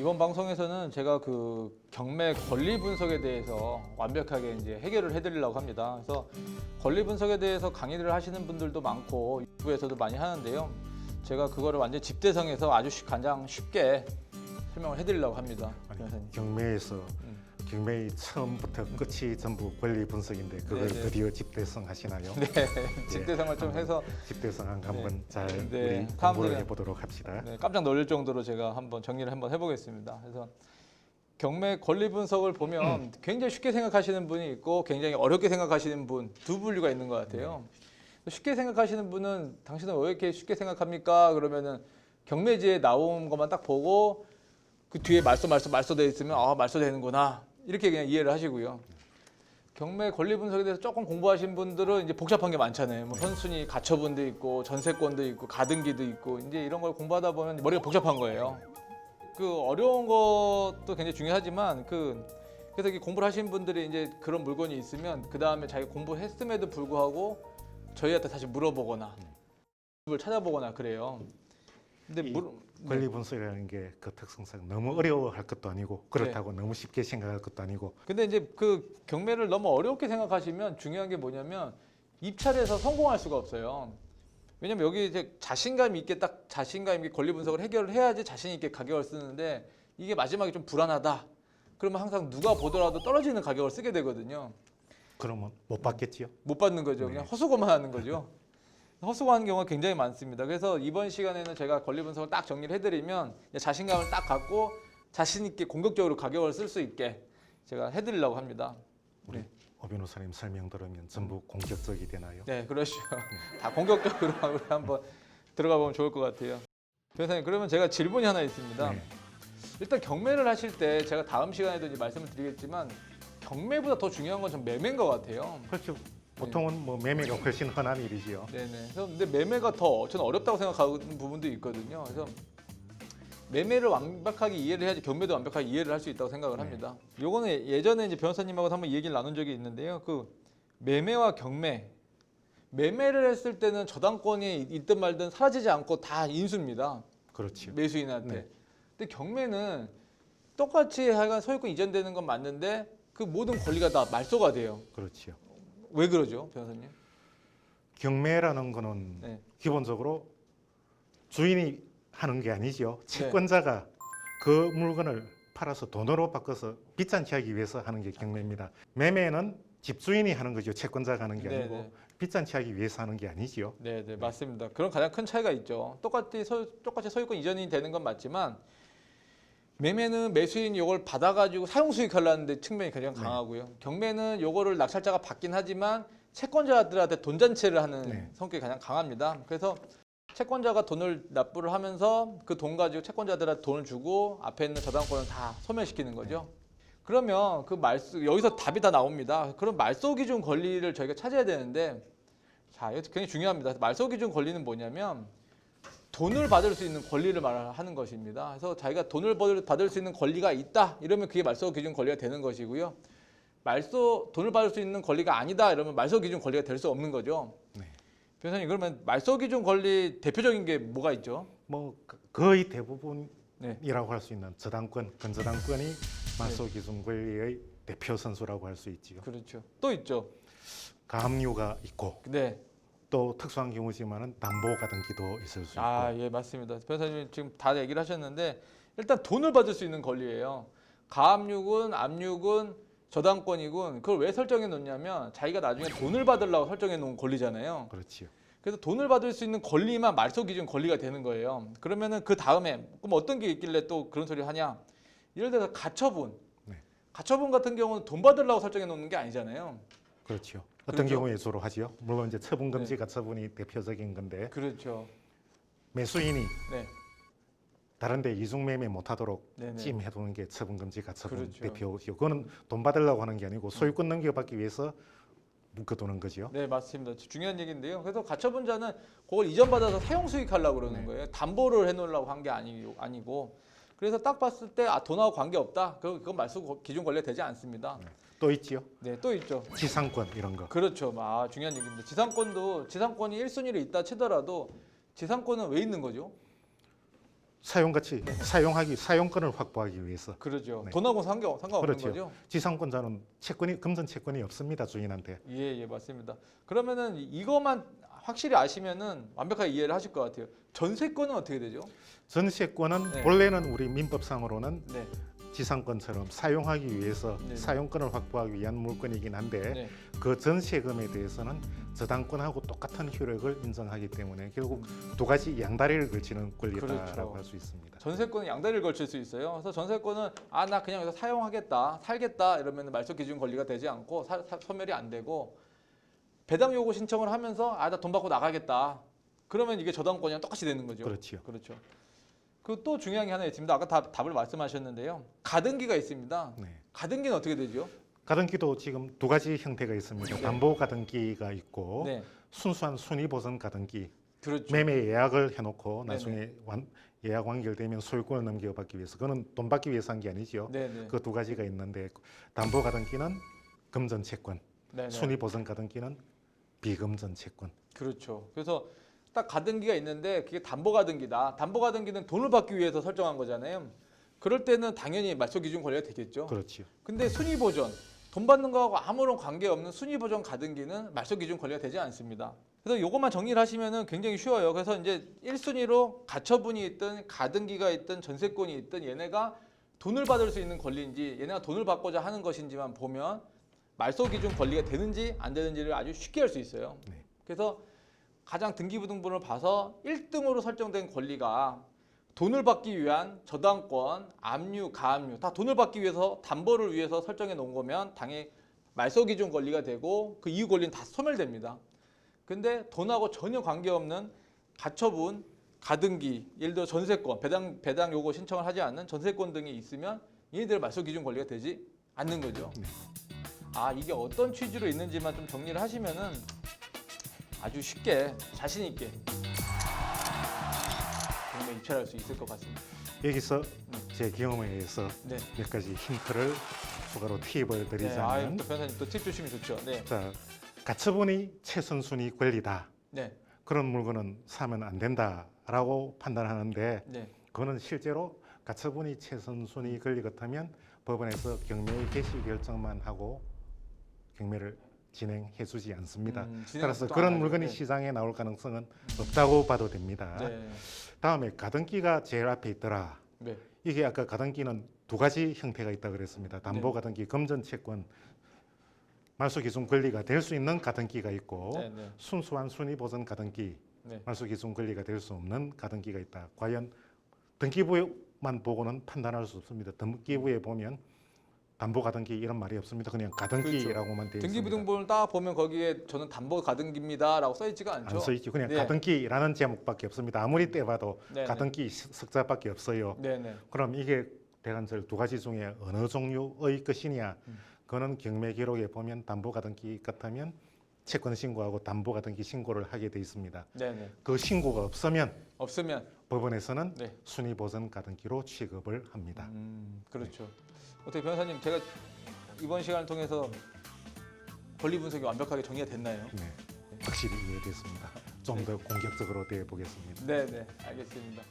이번 방송에서는 제가 그 경매 권리 분석에 대해서 완벽하게 이제 해결을 해드리려고 합니다. 그래서 권리 분석에 대해서 강의를 하시는 분들도 많고 유튜브에서도 많이 하는데요. 제가 그거를 완전 집대성에서 아주 가장 쉽게 설명을 해드리려고 합니다. 아니, 경매에서 경매의 처음부터 끝이 전부 권리 분석인데 그걸 네네. 드디어 집대성 하시나요? 네, 집대성을 좀 해서 집대성 한번 잘 네, 우리 사람들이- 공부를 해보도록 합시다. 네, 깜짝 놀랄 정도로 제가 한번 정리를 한번 해보겠습니다. 그래서 경매 권리 분석을 보면 굉장히 쉽게 생각하시는 분이 있고 굉장히 어렵게 생각하시는 분 두 분류가 있는 것 같아요. 쉽게 생각하시는 분은 당신은 왜 이렇게 쉽게 생각합니까? 그러면은 경매지에 나온 것만 딱 보고 그 뒤에 말소돼 있으면 아 말소되는구나 이렇게 그냥 이해를 하시고요. 경매 권리 분석에 대해서 조금 공부하신 분들은 이제 복잡한 게 많잖아요. 뭐 선순위 가처분도 있고 전세권도 있고 가등기도 있고 이제 이런 걸 공부하다 보면 머리가 복잡한 거예요. 그 어려운 것도 굉장히 중요하지만 그래서 이렇게 공부를 하신 분들이 이제 그런 물건이 있으면 그 다음에 자기 공부했음에도 불구하고 저희한테 다시 물어보거나 을 찾아보거나 그래요. 근데 권리 분석이라는 게 그 특성상 너무 어려워할 것도 아니고 그렇다고 너무 쉽게 생각할 것도 아니고. 근데 이제 그 경매를 너무 어렵게 생각하시면 중요한 게 뭐냐면 입찰에서 성공할 수가 없어요. 왜냐면 여기 이제 자신감 있게 딱 자신감 있게 권리 분석을 해결을 해야지 자신 있게 가격을 쓰는데 이게 마지막에 좀 불안하다. 그러면 항상 누가 보더라도 떨어지는 가격을 쓰게 되거든요. 그러면 못 받겠지요? 못 받는 거죠. 그냥 헛수고만 하는 거죠. 헛수고하는 경우가 굉장히 많습니다. 그래서 이번 시간에는 제가 권리 분석을 딱 정리를 해드리면 자신감을 딱 갖고 자신 있게 공격적으로 가격을 쓸 수 있게 제가 해드리려고 합니다. 우리 오 변호사님 설명 들으면 전부 공격적이 되나요? 네, 그러시죠. 다 공격적으로 우리 한번 들어가 보면 좋을 것 같아요. 변호사님, 그러면 제가 질문이 하나 있습니다. 네. 일단 경매를 하실 때 제가 다음 시간에도 이제 말씀을 드리겠지만 경매보다 더 중요한 건 전 매매인 것 같아요. 그렇죠. 보통은 뭐 매매가 훨씬 흔한 일이지요. 네네. 그래서 근데 매매가 더 저는 어렵다고 생각하는 부분도 있거든요. 그래서 매매를 완벽하게 이해를 해야지 경매도 완벽하게 이해를 할 수 있다고 생각을 합니다. 요거는 예전에 이제 변호사님하고 한번 얘기를 나눈 적이 있는데요. 그 매매와 경매. 매매를 했을 때는 저당권이 있든 말든 사라지지 않고 다 인수입니다. 그렇죠. 매수인한테. 네. 근데 경매는 똑같이 하여간 소유권 이전되는 건 맞는데 그 모든 권리가 다 말소가 돼요. 그렇죠. 왜 그러죠, 변호사님? 경매라는 거는 네. 기본적으로 주인이 하는 게 아니죠. 채권자가 그 물건을 팔아서 돈으로 바꿔서 비싼 하기 위해서 하는 게 경매입니다. 매매는 집주인이 하는 거죠. 채권자가 하는 게 아니고 네네. 비싼 하기 위해서 하는 게 아니지요. 네, 맞습니다. 그런 가장 큰 차이가 있죠. 똑같이 소유권 이전이 되는 건 맞지만 매매는 매수인이 이걸 받아가지고 사용 수익하려는 측면이 가장 강하고요. 경매는 이거를 낙찰자가 받긴 하지만 채권자들한테 돈 잔치를 하는 성격이 가장 강합니다. 그래서 채권자가 돈을 납부를 하면서 그 돈 가지고 채권자들한테 돈을 주고 앞에 있는 저당권을 다 소멸시키는 거죠. 그러면 그 여기서 답이 다 나옵니다. 그럼 말소 기준 권리를 저희가 찾아야 되는데 자, 이거 굉장히 중요합니다. 말소 기준 권리는 뭐냐면 돈을 받을 수 있는 권리를 말하는 것입니다. 그래서 자기가 돈을 받을 수 있는 권리가 있다 이러면 그게 말소 기준 권리가 되는 것이고요. 돈을 받을 수 있는 권리가 아니다 이러면 말소 기준 권리가 될 수 없는 거죠. 네. 변호사님, 그러면 말소 기준 권리 대표적인 게 뭐가 있죠? 뭐 거의 대부분이라고 네. 할 수 있는 저당권, 근저당권이 말소 기준 권리의 대표 선수라고 할 수 있지요. 그렇죠. 또 있죠. 가압류가 있고 네. 또 특수한 경우지만은 담보 가등기도 있을 수 있고. 예, 맞습니다. 변호사님 지금 다 얘기를 하셨는데 일단 돈을 받을 수 있는 권리예요. 가압류군, 압류군, 저당권이군 그걸 왜 설정해 놓냐면 자기가 나중에 돈을 받으려고 설정해 놓은 권리잖아요. 그렇지요. 그래서 돈을 받을 수 있는 권리만 말소 기준 권리가 되는 거예요. 그러면은 그 다음에 그럼 어떤 게 있길래 또 그런 소리를 하냐? 예를 들어서 가처분. 네. 가처분 같은 경우는 돈 받으려고 설정해 놓는 게 아니잖아요. 그렇죠. 어떤 그렇죠? 경우에 주로 하지요? 물론 이제 처분 금지 가처분이 대표적인 건데 그렇죠. 매수인이 네. 다른데 이중매매 못하도록 네네. 찜해두는 게 처분 금지 가처분 그렇죠. 대표죠. 그거는 돈 받으려고 하는 게 아니고 소유권 넘겨받기 위해서 묶어두는 거죠. 네, 맞습니다. 중요한 얘기인데요. 그래서 가처분자는 그걸 이전받아서 사용 수익하려고 그러는 거예요. 담보를 해놓으려고 한 게 아니고. 그래서 딱 봤을 때 돈하고 관계없다. 그건 말소 기준 권리가 되지 않습니다. 또 있지요. 네, 또 있죠. 지상권 이런 거. 그렇죠. 중요한 얘기입니다. 지상권이 1순위로 있다 치더라도 지상권은 왜 있는 거죠? 사용가치, 사용권을 확보하기 위해서. 그러죠. 네. 돈하고 상관없는 그렇죠. 거죠. 지상권자는 금전 채권이 없습니다, 주인한테. 예, 맞습니다. 그러면은 이것만 확실히 아시면은 완벽하게 이해를 하실 것 같아요. 전세권은 어떻게 되죠? 전세권은 네. 본래는 우리 민법상으로는 네, 지상권처럼 사용하기 위해서 네. 사용권을 확보하기 위한 물건이긴 한데 네, 그 전세금에 대해서는 저당권하고 똑같은 효력을 인정하기 때문에 결국 두 가지 양다리를 걸치는 권리다라고 그렇죠. 할 수 있습니다. 전세권은 양다리를 걸칠 수 있어요. 그래서 전세권은 나 그냥 여기서 사용하겠다, 살겠다 이러면 말소 기준 권리가 되지 않고 소멸이 안 되고 배당 요구 신청을 하면서 나 돈 받고 나가겠다. 그러면 이게 저당권이랑 똑같이 되는 거죠. 그렇죠. 그렇죠. 그 또 중요한 게 하나 있습니다. 아까 답을 말씀하셨는데요. 가등기가 있습니다. 네. 가등기는 어떻게 되죠? 가등기도 지금 두 가지 형태가 있습니다. 네. 담보 가등기가 있고 네, 순수한 순위보전 가등기. 그렇죠. 매매 예약을 해놓고 네네. 나중에 예약 완결되면 소유권을 넘겨받기 위해서 그거는 돈 받기 위해서 한 게 아니죠. 네, 네, 그 두 가지가 있는데 담보 가등기는 금전 채권, 네, 네. 순위보전 가등기는 비금전 채권. 그렇죠. 그래서 딱 가등기가 있는데 그게 담보 가등기다. 담보 가등기는 돈을 받기 위해서 설정한 거잖아요. 그럴 때는 당연히 말소 기준 권리가 되겠죠. 그렇죠. 근데 순위 보전, 돈 받는 거하고 아무런 관계없는 순위 보전 가등기는 말소 기준 권리가 되지 않습니다. 그래서 이것만 정리를 하시면은 굉장히 쉬워요. 그래서 이제 1순위로 가처분이 있든 가등기가 있든 전세권이 있든 얘네가 돈을 받을 수 있는 권리인지 얘네가 돈을 받고자 하는 것인지만 보면 말소 기준 권리가 되는지 안 되는지를 아주 쉽게 알 수 있어요. 네. 그래서 가장 등기부등본을 봐서 1등으로 설정된 권리가 돈을 받기 위한 저당권, 압류, 가압류 다 돈을 받기 위해서 담보를 위해서 설정해 놓은 거면 당연히 말소 기준 권리가 되고 그 이후 권리는 다 소멸됩니다. 근데 돈하고 전혀 관계없는 가처분, 가등기, 예를 들어 전세권, 배당 요구 신청을 하지 않는 전세권 등이 있으면 얘네들 말소 기준 권리가 되지 않는 거죠. 네. 이게 어떤 취지로 있는지만 좀 정리를 하시면은 아주 쉽게 자신 있게 경매 입찰할 수 있을 것 같습니다. 여기서 제 경험에 의해서 네. 몇 가지 힌트를 추가로 팁을 네. 드리자면 또 변호사님 또 팁 주시면 좋죠. 네. 자, 가처분이 최선순위 권리다. 네. 그런 물건은 사면 안 된다라고 판단하는데 네. 그거는 실제로 가처분이 최선순위 권리 같으면 법원에서 경매 개시 결정만 하고 경매를 진행해주지 않습니다. 따라서 진행도 안 그런 하죠. 물건이 네. 시장에 나올 가능성은 없다고 봐도 됩니다. 네. 다음에 가등기가 제일 앞에 있더라. 네. 이게 아까 가등기는 두 가지 형태가 있다 그랬습니다. 담보 네. 가등기, 금전 채권, 말소 기준 권리가 될 수 있는 가등기가 있고 네. 네. 순수한 순위 보전 가등기, 네. 말소 기준 권리가 될 수 없는 가등기가 있다. 과연 등기부만 보고는 판단할 수 없습니다. 등기부에 보면 담보 가등기 이런 말이 없습니다. 그냥 가등기라고만 되어 있습니다. 등기부등본을 딱 보면 거기에 저는 담보 가등기입니다라고 써 있지가 않죠. 안 써있죠. 그냥 네. 가등기라는 제목밖에 없습니다. 아무리 떼봐도 네. 가등기 석자밖에 없어요. 네. 네. 그럼 이게 대간절 두 가지 중에 어느 종류의 것이냐? 그거는 경매 기록에 보면 담보 가등기 같으면 채권 신고하고 담보 가등기 신고를 하게 돼 있습니다. 네. 네. 그 신고가 없으면 법원에서는 네. 순위 보전 가등기로 취급을 합니다. 그렇죠. 어떻게 변호사님 제가 이번 시간을 통해서 권리 분석이 완벽하게 정리가 됐나요? 네, 확실히 이해됐습니다. 좀 더 공격적으로 대해 보겠습니다. 네, 네, 알겠습니다.